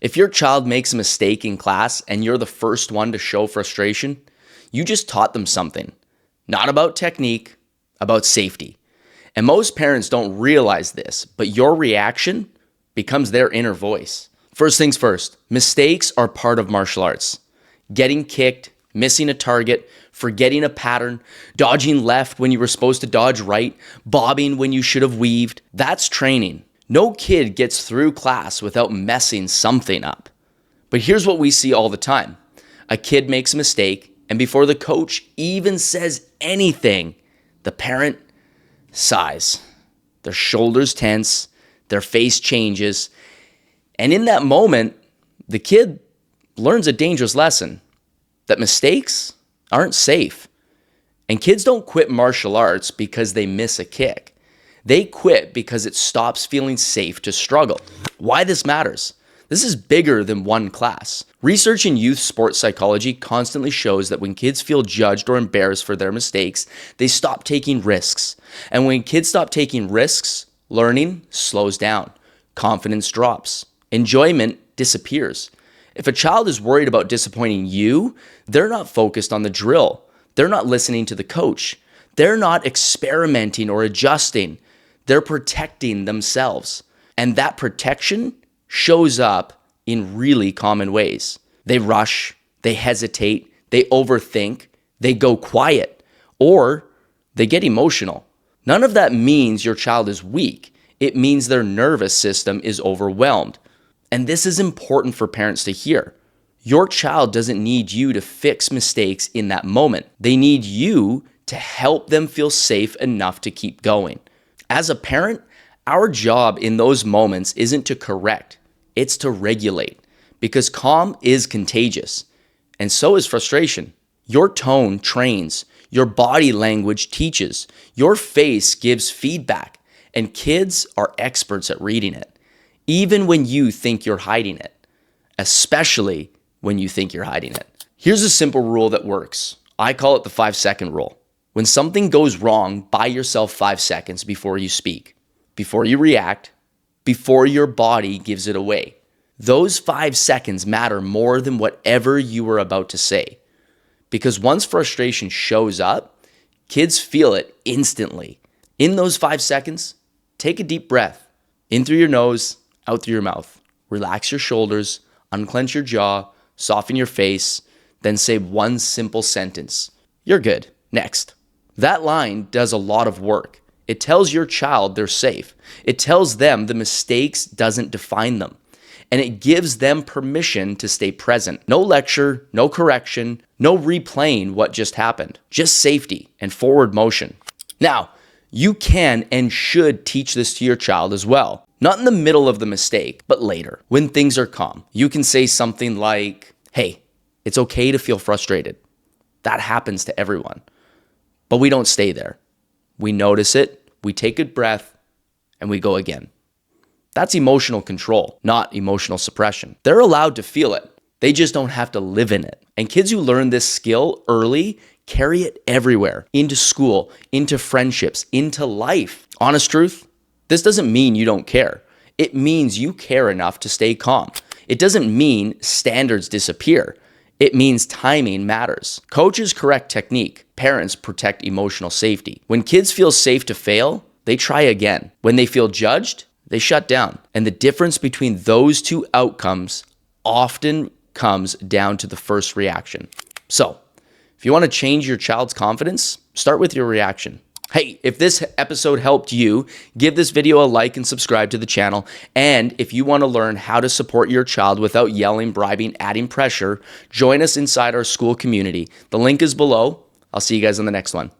If your child makes a mistake in class and you're the first one to show frustration, you just taught them something. Not about technique, about safety. And most parents don't realize this, but your reaction becomes their inner voice. First things first, mistakes are part of martial arts. Getting kicked, missing a target, forgetting a pattern, dodging left when you were supposed to dodge right, bobbing when you should have weaved, that's training. No kid gets through class without messing something up. But here's what we see all the time. A kid makes a mistake, and before the coach even says anything, the parent sighs. Their shoulders tense, their face changes, and in that moment, the kid learns a dangerous lesson, that mistakes aren't safe. And kids don't quit martial arts because they miss a kick. They quit because it stops feeling safe to struggle. Why this matters? This is bigger than one class. Research in youth sports psychology constantly shows that when kids feel judged or embarrassed for their mistakes, they stop taking risks. And when kids stop taking risks, learning slows down, confidence drops, enjoyment disappears. If a child is worried about disappointing you, they're not focused on the drill. They're not listening to the coach. They're not experimenting or adjusting. They're protecting themselves. And that protection shows up in really common ways. They rush, they hesitate, they overthink, they go quiet, or they get emotional. None of that means your child is weak. It means their nervous system is overwhelmed. And this is important for parents to hear. Your child doesn't need you to fix mistakes in that moment. They need you to help them feel safe enough to keep going. As a parent, our job in those moments isn't to correct, it's to regulate, because calm is contagious, and so is frustration. Your tone trains, your body language teaches, your face gives feedback, and kids are experts at reading it. Even when you think you're hiding it, especially when you think you're hiding it. Here's a simple rule that works. I call it the 5-second rule. When something goes wrong, buy yourself 5 seconds before you speak, before you react, before your body gives it away. Those 5 seconds matter more than whatever you were about to say. Because once frustration shows up, kids feel it instantly. In those 5 seconds, take a deep breath, in through your nose, out through your mouth. Relax your shoulders, unclench your jaw, soften your face, then say one simple sentence. You're good. Next. That line does a lot of work. It tells your child they're safe. It tells them the mistakes doesn't define them. And it gives them permission to stay present. No lecture, no correction, no replaying what just happened. Just safety and forward motion. Now, you can and should teach this to your child as well. Not in the middle of the mistake, but later, when things are calm. You can say something like, hey, it's okay to feel frustrated. That happens to everyone. But we don't stay there. We notice it, we take a breath, and we go again. That's emotional control, not emotional suppression. They're allowed to feel it. They just don't have to live in it. And kids who learn this skill early carry it everywhere, into school, into friendships, into life. Honest truth? This doesn't mean you don't care. It means you care enough to stay calm. It doesn't mean standards disappear. It means timing matters. Coaches correct technique. Parents protect emotional safety. When kids feel safe to fail, they try again. When they feel judged, they shut down. And the difference between those two outcomes often comes down to the first reaction. So, if you want to change your child's confidence, start with your reaction. Hey, if this episode helped you, give this video a like and subscribe to the channel. And if you want to learn how to support your child without yelling, bribing, adding pressure, join us inside our school community. The link is below. I'll see you guys on the next one.